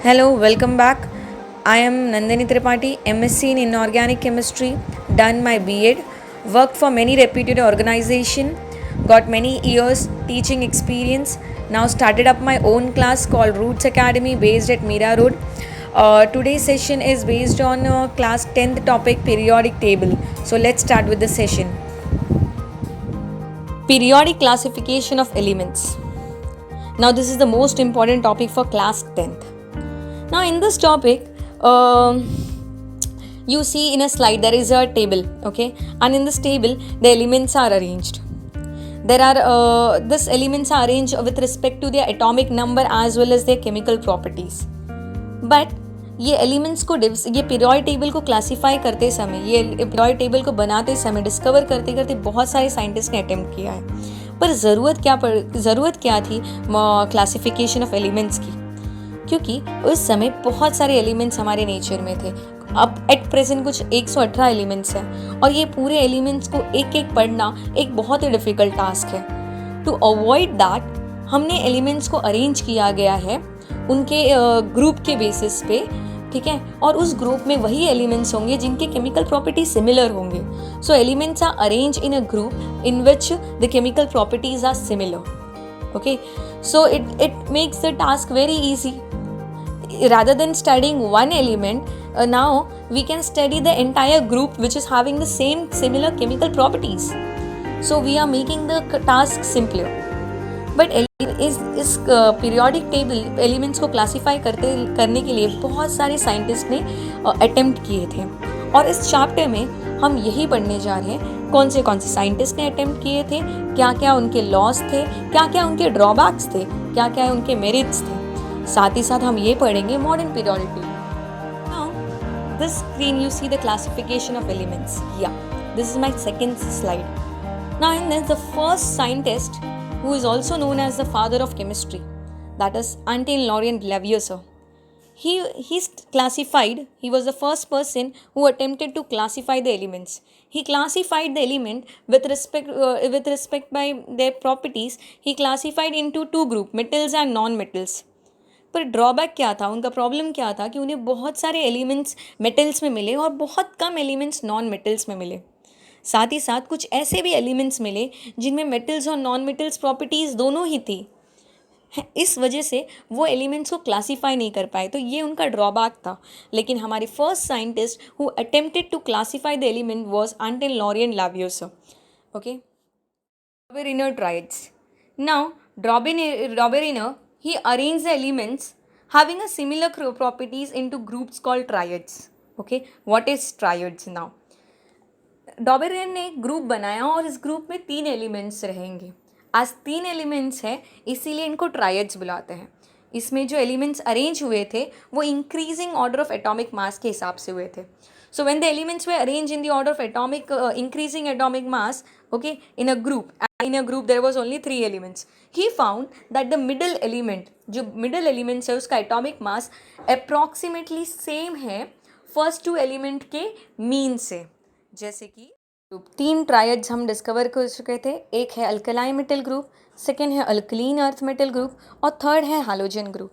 Hello, welcome back. I am Nandini Tripathi, MSc in Inorganic Chemistry, done my B.Ed, worked for many reputed organization, got many years teaching experience. Now started up my own class called Roots Academy based at Mira Road. Today's session is based on class 10th topic periodic table. So let's start with the session. Periodic classification of elements. Now this is the most important topic for class 10th. Now in this topic, you see in a slide there is a table, okay, and in this table the elements are arranged. There are this elements are arranged with respect to their atomic number as well as their chemical properties. But ये elements को ये periodic table को classify करते समय, ये periodic table को बनाते समय, डिस्कवर करते करते बहुत सारे साइंटिस्ट ने अटेम्प्ट किया है. पर ज़रूरत क्या थी क्लासिफिकेशन ऑफ एलिमेंट्स की? क्योंकि उस समय बहुत सारे एलिमेंट्स हमारे नेचर में थे. अब एट प्रेजेंट कुछ 118 एलिमेंट्स हैं और ये पूरे एलिमेंट्स को एक एक पढ़ना एक बहुत ही डिफ़िकल्ट टास्क है. टू अवॉइड दैट हमने एलिमेंट्स को अरेंज किया गया है उनके ग्रुप के बेसिस पे, ठीक है, और उस ग्रुप में वही एलिमेंट्स होंगे जिनके केमिकल प्रॉपर्टी सिमिलर होंगे. So elements are arrange in a group in which the chemical properties are similar. Okay, so it makes the task very easy. Rather than studying one element, now we can study the entire group which is having the same similar chemical properties. So we are making the task simpler. But इस periodic table elements को classify करने के लिए बहुत सारे scientist ने attempt किए थे. और इस चैप्टर में हम यही पढ़ने जा रहे हैं कौन से साइंटिस्ट ने अटेम्प्ट किए थे, क्या क्या उनके लॉस थे, क्या क्या उनके ड्रॉबैक्स थे, क्या क्या उनके मेरिट्स थे. साथ ही साथ हम ये पढ़ेंगे modern periodic table. Now this screen you see the classification of elements. Yeah this is my second slide. Now in this the first scientist who is also known as the father of chemistry, that is Antoine Laurent Lavoisier. He was the first person who attempted to classify the elements. He classified the element with respect by their properties. He classified into two groups, metals and non-metals. पर drawback क्या था, उनका problem क्या था कि उन्हें बहुत सारे एलिमेंट्स मेटल्स में मिले और बहुत कम एलिमेंट्स नॉन मेटल्स में मिले. साथ ही साथ कुछ ऐसे भी एलिमेंट्स मिले जिनमें मेटल्स और नॉन मेटल्स प्रॉपर्टीज़ दोनों ही थी. इस वजह से वो एलिमेंट्स को क्लासीफाई नहीं कर पाए. तो ये उनका ड्रॉबैक था. लेकिन हमारे first scientist who attempted to classify the element was Antoine Laurent Lavoisier. Okay, Dobereiner triads. Now Dobereiner he arranged the elements having a similar properties into groups called triads. Okay, what is triads now? डॉबेरेन ने एक group बनाया और इस group में 3 elements रहेंगे. आज 3 elements हैं इसीलिए इनको ट्रायड्स बुलाते हैं. इसमें जो एलिमेंट्स अरेंज हुए थे वो increasing order of atomic mass के हिसाब से हुए थे. So when the elements they arrange in the order of atomic increasing atomic mass, okay, in a group there was only 3 elements. He found that the middle element, जो middle elements है उसका atomic mass approximately same है first 2 element के mean से. जैसे कि 3 triads हम discover कर चुके थे. एक है अल्कलाइन मेटल ग्रुप, सेकेंड है अल्कलीन अर्थ मेटल ग्रुप और थर्ड है halogen group.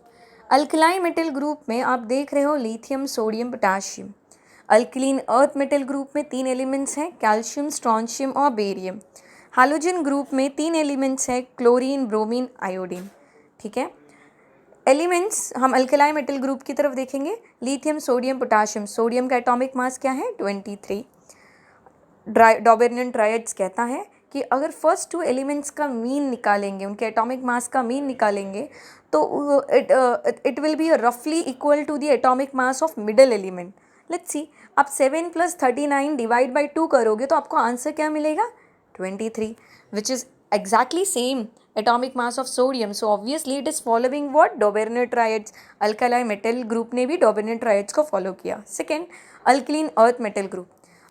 Alkaline metal group में आप देख रहे हो lithium, sodium, potassium. Alkaline earth metal group में 3 एलिमेंट्स हैं, कैल्शियम, स्ट्रॉन्शियम और बेरियम. हैलोजन ग्रुप में 3 एलिमेंट्स हैं, क्लोरीन, ब्रोमीन, आयोडीन. ठीक है, एलिमेंट्स हम अल्कलाइन मेटल ग्रुप की तरफ देखेंगे. Lithium, sodium, potassium. सोडियम का एटॉमिक मास क्या है? 23. डॉबेरेन ट्रायड्स कहता है कि अगर फर्स्ट 2 एलिमेंट्स का मीन निकालेंगे, उनके एटॉमिक मास का मीन निकालेंगे, तो इट विल बी रफली equal to the atomic mass of middle element. Let's see, आप 7 + 39 डिवाइड बाई 2 करोगे तो आपको आंसर क्या मिलेगा? 23, which is exactly same atomic mass of sodium. So obviously it is following what? Dobereiner triads. Alkaline metal group ने भी Dobereiner triads को follow किया. Second, alkaline earth metal group.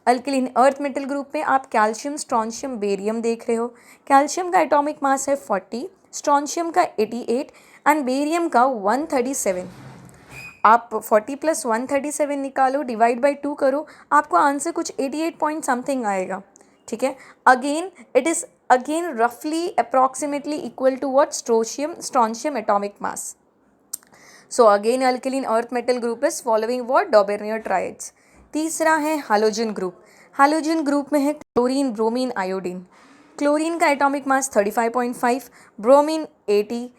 Alkaline earth metal group में आप calcium, strontium, barium देख रहे हो. Calcium का एटॉमिक मास है 40, स्ट्रॉन्शियम का 88 एंड बेरियम का 137. आप 40 + 137 निकालो, डिवाइड बाई 2 करो, आपको आंसर कुछ 88 पॉइंट समथिंग आएगा. ठीक है, अगेन इट इज़ अगेन रफली approximately equal to what? Strontium atomic mass. So again alkaline earth metal group is following what, Dobereiner triads. तीसरा है हैलोजन ग्रुप. हैलोजन ग्रुप में है क्लोरीन, ब्रोमीन, आयोडीन. क्लोरीन का atomic mass 35.5, bromine 80,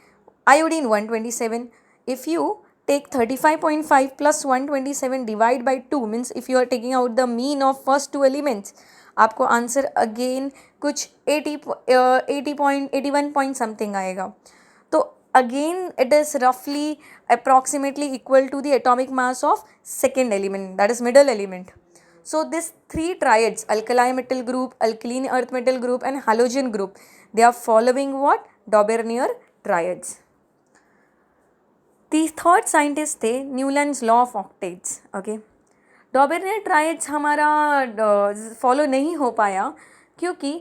iodine 127. If you take 35.5 plus 127 divide by 2 means if you are taking out the mean of first two elements, आपको answer again कुछ 81 point something आएगा. तो again it is रफली approximately equal to the atomic mass of second element, that is middle element. So these three triads, alkali metal group, alkaline earth metal group and halogen group, they are following what, Daubernier triads. The third scientist थे Newlands law of octets. Okay, Dobereiner triads हमारा follow नहीं हो पाया क्योंकि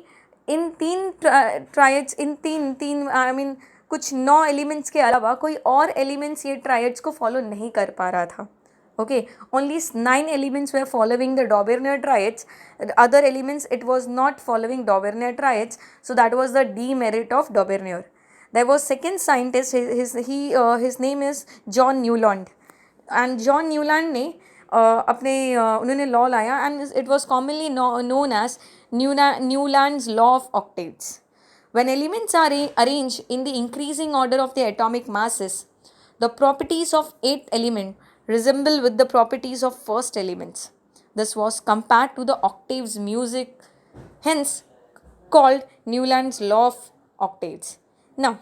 इन तीन triads, इन तीन I mean कुछ 9 elements के अलावा कोई और एलिमेंट्स ये ट्राइड्स को फॉलो नहीं कर पा रहा था. Okay, only 9 elements were following the Daubernier triads. Other elements it was not following Daubernier triads, so that was the demerit of Daubernier. There was second scientist, his name is John Newland, and John Newland ने उन्होंने law लाया and it was commonly known as Newland's law of octaves. When elements are arranged in the increasing order of the atomic masses, the properties of eighth element resemble with the properties of first elements. This was compared to the octaves music, hence called Newland's law of octaves. Now,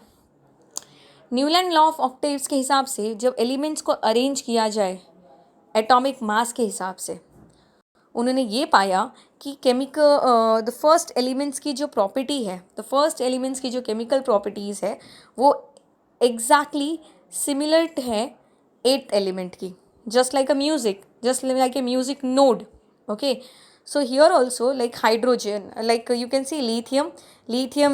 Newland law of octaves के हिसाब से जब elements को arrange किया जाए atomic mass के हिसाब से, उन्होंने ये पाया कि द फर्स्ट एलिमेंट्स की जो प्रॉपर्टी है, द फर्स्ट एलिमेंट्स की जो केमिकल प्रॉपर्टीज़ है वो एग्जैक्टली सिमिलर है एट्थ एलिमेंट की, just like a music node. Okay, so here also like hydrogen, like you can see lithium,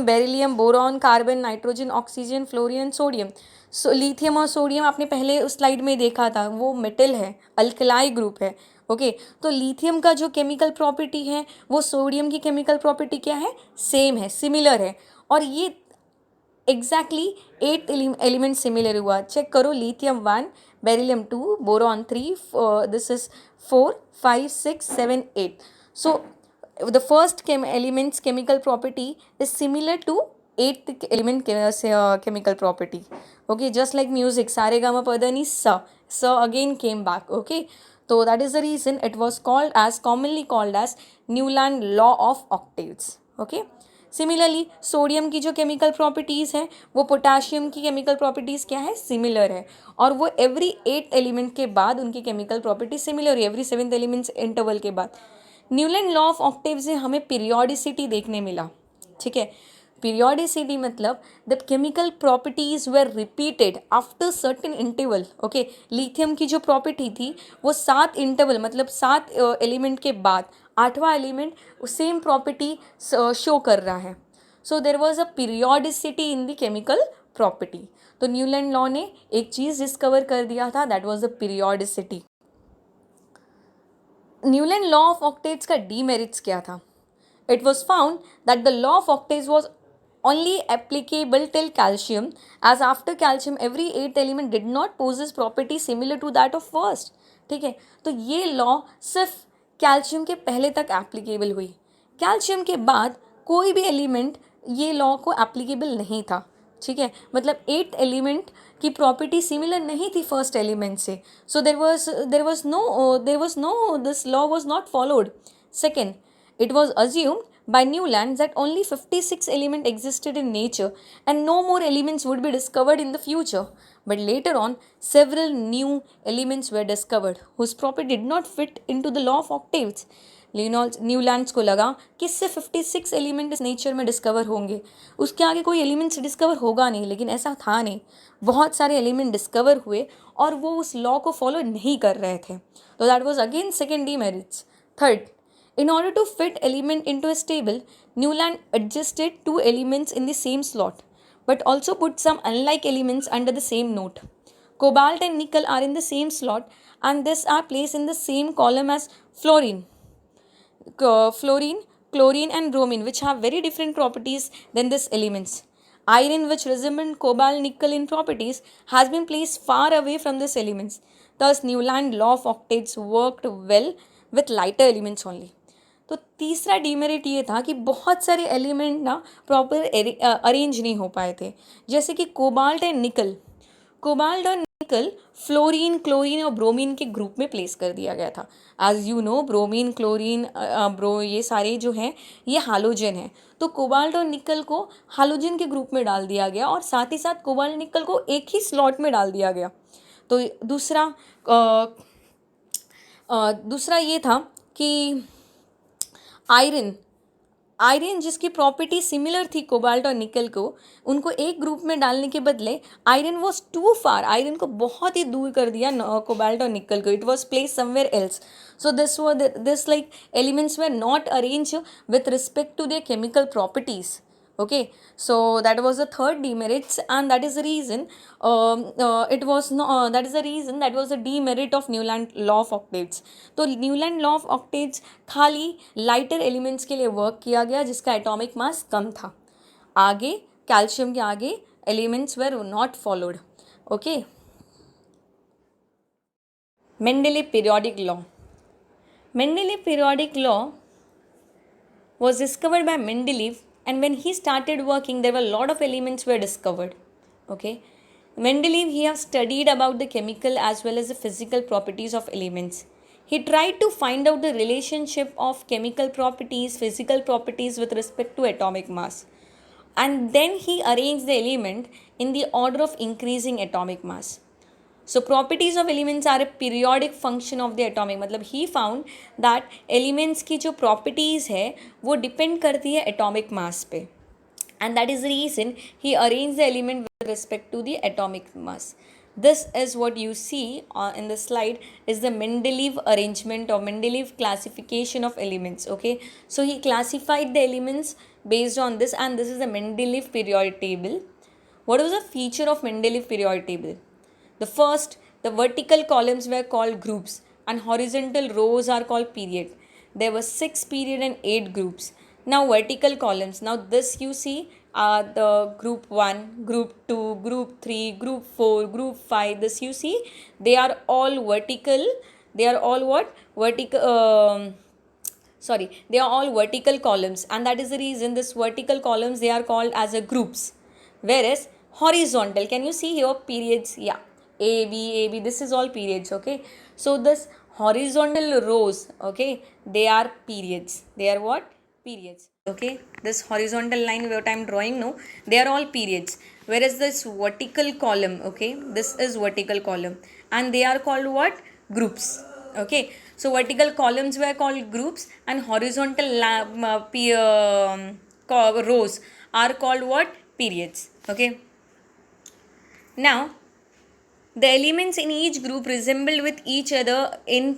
beryllium, boron, carbon, nitrogen, oxygen, fluorine and sodium. So lithium और sodium आपने पहले उस slide में देखा था, वो मेटल है, अल्कलाई ग्रुप है. ओके, तो लिथियम का जो केमिकल प्रॉपर्टी है वो सोडियम की केमिकल प्रॉपर्टी क्या है, सेम है, सिमिलर है. और ये एग्जैक्टली 8 एलिमेंट सिमिलर हुआ. चेक करो, lithium 1, beryllium 2, boron 3, this is 4, 5, 6, 7, 8. So the first element's chemical property is similar to 8th element chemical property. Okay, just like music, sa re ga ma pa dha ni sa again came back. Okay, so that is the reason it was commonly called as Newland law of octaves. Okay, similarly sodium की जो chemical properties हैं वो potassium की chemical properties क्या है, similar है. और वो एवरी 8 एलिमेंट के बाद उनकी केमिकल प्रॉपर्टी सिमिलर है, एवरी 7th एलिमेंट्स इंटरवल के बाद. न्यूलैंड लॉ ऑफ ऑक्टेव से हमें पीरियोडिसिटी देखने मिला. ठीक है, पीरियोडिसिटी मतलब the chemical properties were repeated after certain interval. Okay, lithium की जो प्रॉपर्टी थी वो 7 इंटरवल मतलब 7 एलिमेंट के बाद 8वां एलिमेंट सेम प्रॉपर्टी शो कर रहा है. So there was a periodicity in the chemical property. तो न्यूलैंड लॉ ने एक चीज़ डिस्कवर कर दिया था, that was the periodicity. Newland law of octaves का डीमेरिट्स क्या था? It was found that the law of octaves was only applicable till calcium, as after calcium every 8th element did not possess property similar to that of first. ठीक है, तो ये law सिर्फ calcium के पहले तक एप्लीकेबल हुई. Calcium के बाद कोई भी एलिमेंट ये लॉ को एप्लीकेबल नहीं था. ठीक है, मतलब 8th एलिमेंट की प्रॉपर्टी सिमिलर नहीं थी फर्स्ट एलिमेंट से. So there was no this law was not followed. Second, it was assumed by Newland that only 56 elements existed in nature and no more elements would be discovered in the future. But later on, several new elements were discovered whose property did not fit into the law of octaves. Newlands को लगा कि सिर्फ 56 element इस nature में discover होंगे, उसके आगे कोई एलिमेंट्स डिस्कवर होगा नहीं. लेकिन ऐसा था नहीं, बहुत सारे एलिमेंट डिस्कवर हुए और वो उस लॉ को फॉलो नहीं कर रहे थे. तो that was again second demerits. Third, in order to fit element into a table, Newland adjusted 2 elements in the same slot, but also put some unlike elements under the same note. Cobalt and nickel are in the same slot, and these are placed in the same column as fluorine, chlorine, and bromine, which have very different properties than these elements. Iron, which resembled cobalt nickel in properties, has been placed far away from these elements. Thus, Newland law of octets worked well with lighter elements only. तो तीसरा demerit ये था कि बहुत सारे element ना proper arrange नहीं हो पाए थे, जैसे कि कोबाल्ट एंड निकल। कोबाल्ट और निकल फ्लोरीन, क्लोरीन और ब्रोमीन के ग्रुप में प्लेस कर दिया गया था। As you know, bromine, chlorine, bro, ये सारे जो हैं ये हालोजन है। तो कोबाल्ट और निकल को हालोजन के ग्रुप में डाल दिया गया और साथ ही साथ कोबाल्ट निकल को एक ही स्लॉट में डाल दिया गया। तो दूसरा ये था कि आयरन, आयरन जिसकी प्रॉपर्टी सिमिलर थी कोबाल्ट और निकल को, उनको एक ग्रुप में डालने के बदले iron was too far, iron को बहुत ही दूर कर दिया कोबाल्ट और निकल को। It was place somewhere else. So this like elements were not arrange with respect to their chemical properties. Okay, so that was the third demerits, and that is the reason it was no that is the reason that was the demerit of Newland law of octets. तो Newland law of octets खाली lighter elements के लिए work किया गया जिसका atomic mass कम था। आगे calcium के आगे elements were not followed. Okay, Mendeleev periodic law. Mendeleev periodic law was discovered by Mendeleev, and when he started working there were a lot of elements were discovered. Okay, Mendeleev, he have studied about the chemical as well as the physical properties of elements. He tried to find out the relationship of chemical properties, physical properties with respect to atomic mass, and then he arranged the element in the order of increasing atomic mass. So properties of elements are a periodic function of the atomic, मतलब he found that elements की जो properties है वो depend करती है atomic mass पे, and that is the reason he arranged the element with respect to the atomic mass. This is what you see in the slide is the Mendeleev arrangement or Mendeleev classification of elements. Okay, so he classified the elements based on this, and this is the Mendeleev periodic table. What was the feature of Mendeleev periodic table? The first, the vertical columns were called groups and horizontal rows are called period. There were 6 period and 8 groups. Now vertical columns, now this you see are the group 1, group 2, group 3, group 4, group 5. This you see, they are all vertical. They are all what? Vertical. They are all vertical columns, and that is the reason this vertical columns they are called as a groups. Whereas horizontal, can you see here periods? Yeah. A, B, this is all periods. Okay, so this horizontal rows, okay, they are periods. They are what? Periods. Okay, this horizontal line what I am drawing, no, they are all periods. Whereas this vertical column, okay, this is vertical column, and they are called what? Groups. Okay, so vertical columns were called groups, and horizontal rows are called what? Periods. Okay, now the elements in each group resemble with each other in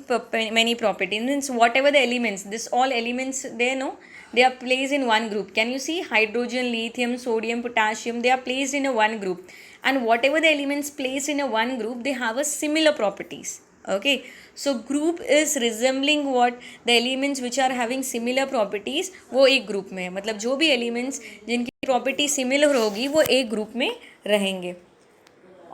many properties. Means whatever the elements, this all elements they know they are placed in one group. Can you see hydrogen, lithium, sodium, potassium? They are placed in a one group, and whatever the elements placed in a one group, they have a similar properties. Okay, so group is resembling what? The elements which are having similar properties वो एक group में है. मतलब जो भी elements जिनकी property similar होगी वो एक group में रहेंगे.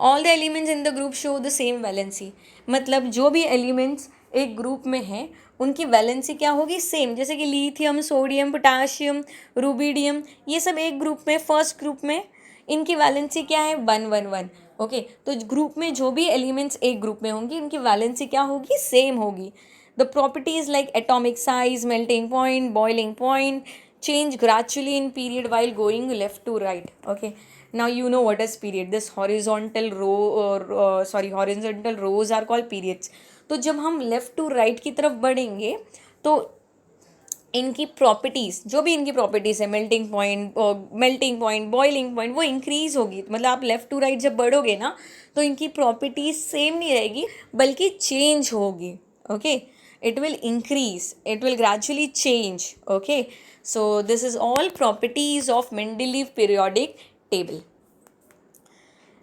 All the elements in the group show the same valency. मतलब जो भी elements एक group में हैं उनकी वैलेंसी क्या होगी? सेम. जैसे कि लिथियम, सोडियम, पोटाशियम, रुबिडियम, ये सब एक ग्रुप में, फर्स्ट ग्रुप में इनकी वैलेंसी क्या है? 1 1 1. ओके, तो ग्रुप में जो भी एलिमेंट्स एक ग्रुप में होंगी उनकी वैलेंसी क्या होगी? सेम होगी. The properties like atomic size, melting point, boiling point change gradually in period while going left to right. Okay, now you know what is period. This horizontal horizontal rows are called periods. तो जब हम left to right की तरफ बढ़ेंगे तो इनकी properties, जो भी इनकी प्रॉपर्टीज़ है, मेल्टिंग पॉइंट, बॉइलिंग पॉइंट, वो इंक्रीज़ होगी. मतलब आप लेफ़्ट टू राइट जब बढ़ोगे ना तो इनकी प्रॉपर्टीज़ सेम नहीं रहेगी बल्कि चेंज होगी. Okay, it will increase, it will gradually change. Okay, so this is all properties of Mendeleev periodic table.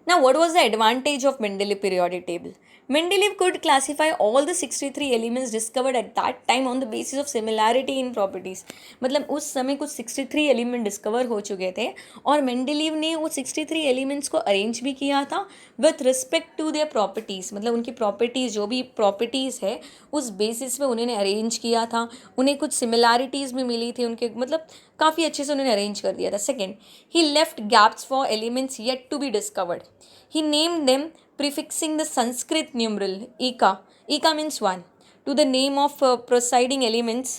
Now, what was the advantage of Mendeleev periodic table? Mendeleev could classify all the 63 elements discovered at that time on the basis of similarity in properties. मतलब उस समय कुछ 63 element discover हो चुके थे और Mendeleev ने वो 63 एलिमेंट्स को अरेंज भी किया था with respect to their properties. मतलब उनकी प्रॉपर्टीज़ जो भी प्रॉपर्टीज़ है उस बेसिस पे उन्होंने अरेंज किया था. उन्हें कुछ सिमिलैरिटीज़ भी मिली थी उनके, मतलब काफ़ी अच्छे से उन्होंने अरेंज कर दिया था. Second, he left gaps for elements yet to be discovered. He named them prefixing the Sanskrit numeral Ika. Ika means one to the name of preceding elements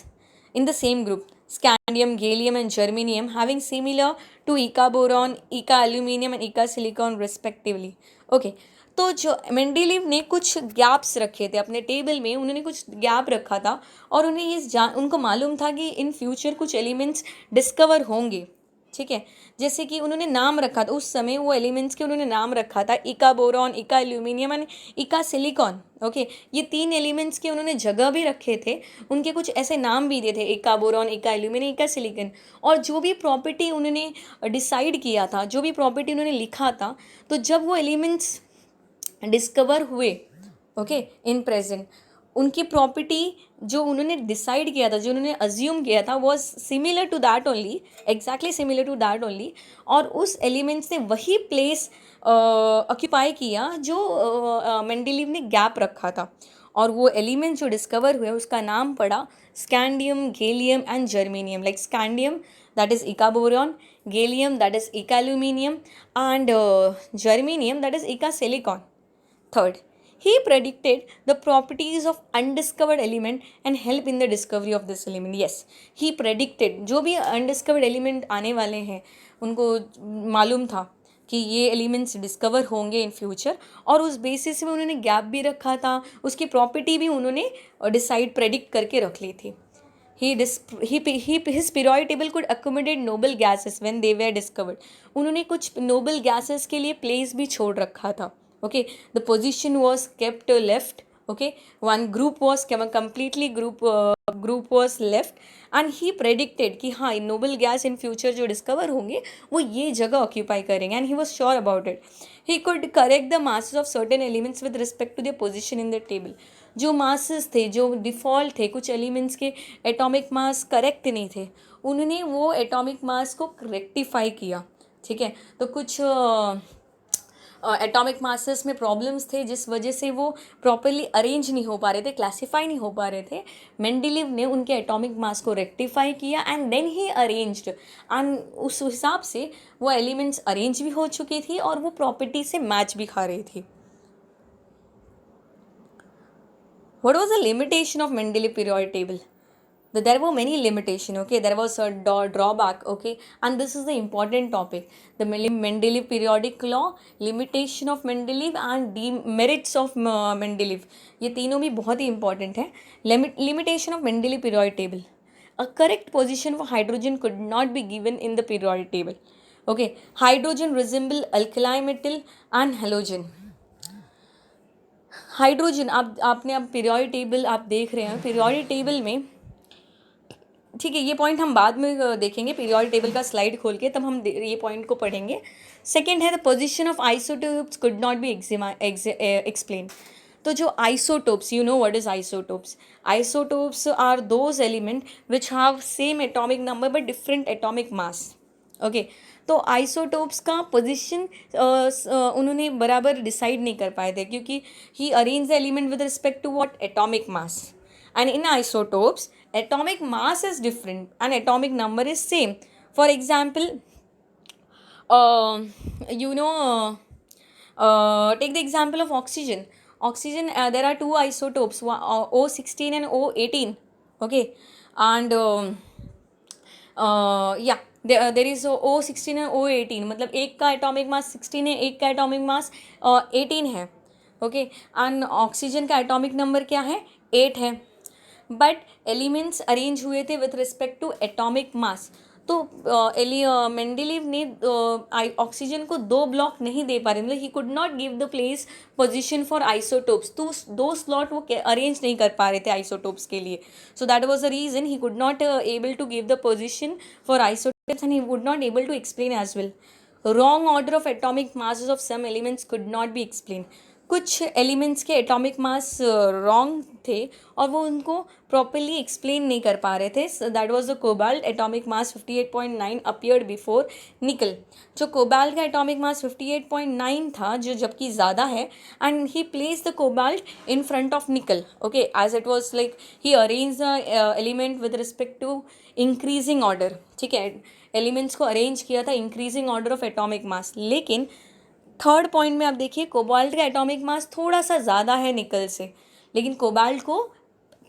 in the same group. Scandium, gallium and germanium having similar to Ika boron, Ika aluminium and Ika silicon respectively. Okay. तो जो Mendeleev ने कुछ gaps रखे थे अपने table में, उन्होंने कुछ गैप रखा था और उन्हें उनको मालूम था कि इन फ्यूचर कुछ एलिमेंट्स डिस्कवर होंगे. ठीक है, जैसे कि उन्होंने नाम रखा था उस समय वो एलिमेंट्स के उन्होंने नाम रखा था इका बोरॉन, इका एल्यूमिनियम एंड इका सिलिकॉन. ओके, ये 3 एलिमेंट्स के उन्होंने जगह भी रखे थे, उनके कुछ ऐसे नाम भी दिए थे, इका बोरॉन, इका एल्यूमिनियम, इका सिलिकॉन. और जो भी प्रॉपर्टी उन्होंने डिसाइड किया था, जो भी प्रॉपर्टी उन्होंने लिखा था, तो जब वो एलिमेंट्स डिस्कवर हुए ओके इन प्रेजेंट, उनकी प्रॉपर्टी जो उन्होंने डिसाइड किया था, जो उन्होंने अज्यूम किया था, was similar to that only, exactly similar to that only. और उस एलिमेंट्स ने वही प्लेस ऑक्यूपाई किया जो मेंडेलीव ने गैप रखा था. और वो एलिमेंट जो डिस्कवर हुए उसका नाम पड़ा scandium, gallium and germanium. Like scandium that is Ika boron, gallium that is Ika aluminium and germanium that is Ika silicon. Third, he predicted the properties of undiscovered element and help in the discovery of this element. Yes, he predicted जो भी undiscovered element आने वाले हैं उनको मालूम था कि ये एलिमेंट्स डिस्कवर होंगे इन फ्यूचर, और उस बेसिस में उन्होंने गैप भी रखा था, उसकी प्रॉपर्टी भी उन्होंने डिसाइड प्रेडिक्ट करके रख ली थी. His periodic table could accommodate noble gases when they were discovered. उन्होंने कुछ noble gases के लिए place भी छोड़ रखा था. Okay, the position was kept left. Okay, one group was completely group was left and he predicted कि हाँ noble gas in future जो discover होंगे वो ये जगह occupy करेंगे, and he was sure about it. He could correct the masses of certain elements with respect to their position in the table. जो masses थे, जो default थे, कुछ elements के atomic mass correct नहीं थे, उन्होंने वो atomic mass को rectify किया. ठीक है, तो कुछ एटॉमिक मासेस में प्रॉब्लम्स थे जिस वजह से वो प्रॉपरली अरेंज नहीं हो पा रहे थे, क्लासीफाई नहीं हो पा रहे थे. मेंडेलीव ने उनके एटॉमिक मास को रेक्टिफाई किया and then he arranged, and उस हिसाब से वो एलिमेंट्स अरेंज भी हो चुकी थी और वो प्रॉपर्टी से मैच भी खा रही थी. What was the limitation of Mendeleev periodic table? There were many limitations, okay, there was a drawback, okay, and this is the important topic, the Mendeleev periodic law, limitation of Mendeleev and demerits of Mendeleev. ये तीनों भी बहुत ही important है. Limitation of Mendeleev periodic table: a correct position for hydrogen could not be given in the periodic table. Okay, hydrogen resemble alkali metal and halogen. Hydrogen आपने अब periodic table आप देख रहे हैं, पीरियोडिक टेबल में, ठीक है, ये पॉइंट हम बाद में देखेंगे पीरियोडिक टेबल का स्लाइड खोल के, तब हम ये पॉइंट को पढ़ेंगे. सेकंड है the position of isotopes could not be explain. तो जो isotopes, you know what is isotopes? Isotopes are those element which have same atomic number but different atomic mass. Okay, तो आइसोटोप्स का position उन्होंने बराबर decide नहीं कर पाए थे क्योंकि he arrange the element with respect to what atomic mass, and in isotopes atomic mass is different and atomic number is same. For example, take the example of oxygen. There are two isotopes, O16 and O18. Okay, and there is O16 and O18, मतलब एक का atomic मास 16 है, एक का atomic mass 18 है. Okay, and oxygen का atomic number क्या है? 8 है, बट एलिमेंट्स अरेंज हुए थे with respect to atomic mass. तो मेंडेलीव ने ऑक्सीजन को 2 ब्लॉक नहीं दे पा रहे, मतलब ही could not give the place position for isotopes. तो 2 स्लॉट वो अरेंज नहीं कर पा रहे थे आइसोटोप्स के लिए. So that was the reason he could not able to give the position for isotopes and he would not able to explain as well. wrong order of atomic masses of some elements could not be explained. कुछ elements के atomic मास wrong थे और वो उनको properly explain नहीं कर पा रहे थे. That was the cobalt. Atomic mass 58.9 appeared before निकल. जो कोबाल्ट का एटॉमिक मास 58.9 था, जो जबकि ज़्यादा है, and he place the cobalt in front of nickel. Okay, as it was like he arrange the element with respect to increasing order. ठीक है, एलिमेंट्स को अरेंज किया था increasing order of atomic mass. लेकिन थर्ड पॉइंट में आप देखिए, cobalt का एटॉमिक मास थोड़ा सा ज़्यादा है निकल से, लेकिन कोबाल्ट को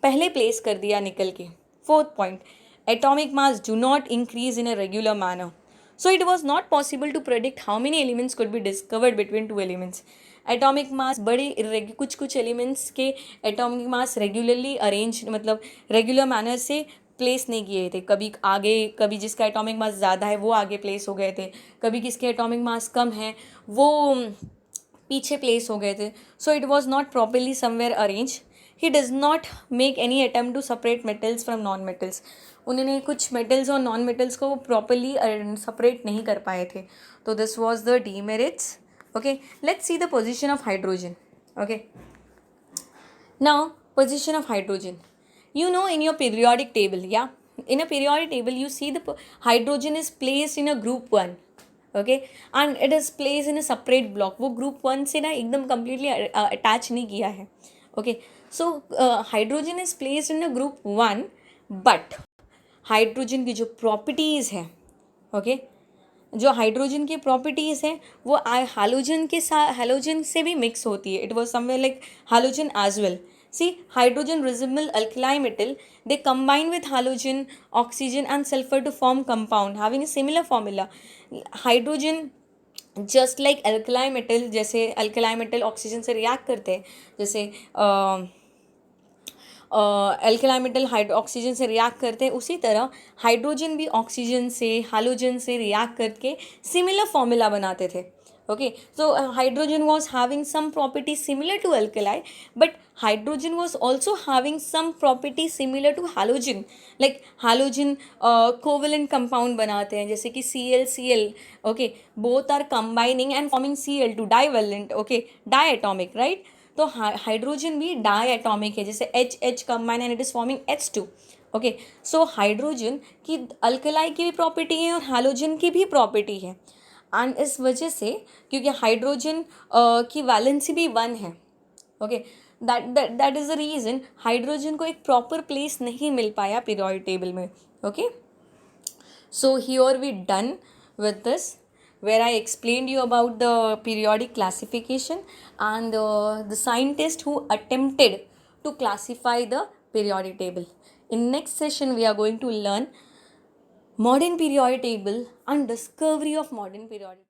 पहले प्लेस कर दिया निकल के. Fourth point, atomic mass do not increase in a regular manner. So it was not possible to predict how many elements could be discovered between two elements. Atomic mass बड़े कुछ elements के atomic mass regularly arrange, मतलब regular manner से place नहीं किए थे. कभी आगे, कभी जिसका एटॉमिक मास ज़्यादा है वो आगे प्लेस हो गए थे, कभी किसके एटॉमिक मास कम है वो पीछे प्लेस हो गए थे. So it was not properly somewhere arrange. He does not make any attempt to separate metals from non metals. उन्होंने कुछ मेटल्स और नॉन मेटल्स को प्रॉपरली सेपरेट नहीं कर पाए थे. तो this was the demerits. Okay, let's see the position of hydrogen. Okay, now position of hydrogen. You know, in your periodic table, yeah, in a periodic table you see the hydrogen is placed in a group 1. okay, and it is placed in a separate block. वो group 1 से ना एकदम completely attach नहीं किया है. okay, so hydrogen is placed in a group 1, but hydrogen की जो properties है, ओके, जो हाइड्रोजन की प्रॉपर्टीज़ हैं वो हालोजन के साथ, हालोजन से भी मिक्स होती है. It was somewhere like halogen as well. See, hydrogen resemble alkali metal. They combine with halogen, oxygen and sulfur to form compound having a similar formula. Hydrogen just like alkali metal, जैसे alkali metal oxygen से react करते हैं, जैसे alkali metal oxygen से react करते हैं, उसी तरह हाइड्रोजन भी ऑक्सीजन से, हालोजन से रिएक्ट करके सिमिलर फॉर्मूला बनाते थे. okay, so hydrogen was having some property similar to alkali, but hydrogen was also having some property similar to halogen. like halogen covalent compound बनाते हैं, जैसे कि ClCl. okay, both are combining and forming Cl2, divalent. okay, diatomic, right? तो hydrogen भी diatomic है, जैसे H combine and it is forming H2. Okay, so hydrogen की alkali की भी प्रॉपर्टी है और हालोजन की भी प्रॉपर्टी है. एंड इस वजह से, क्योंकि हाइड्रोजन की वैलेंसी भी 1 है, okay, that is the reason hydrogen को एक प्रॉपर प्लेस नहीं मिल पाया पीरियोडिक टेबल में. Okay, so here we done with this, where I explained you about the periodic classification and the scientist who attempted to classify the periodic table. In next session, we are going to learn modern periodic table and discovery of modern periodic table.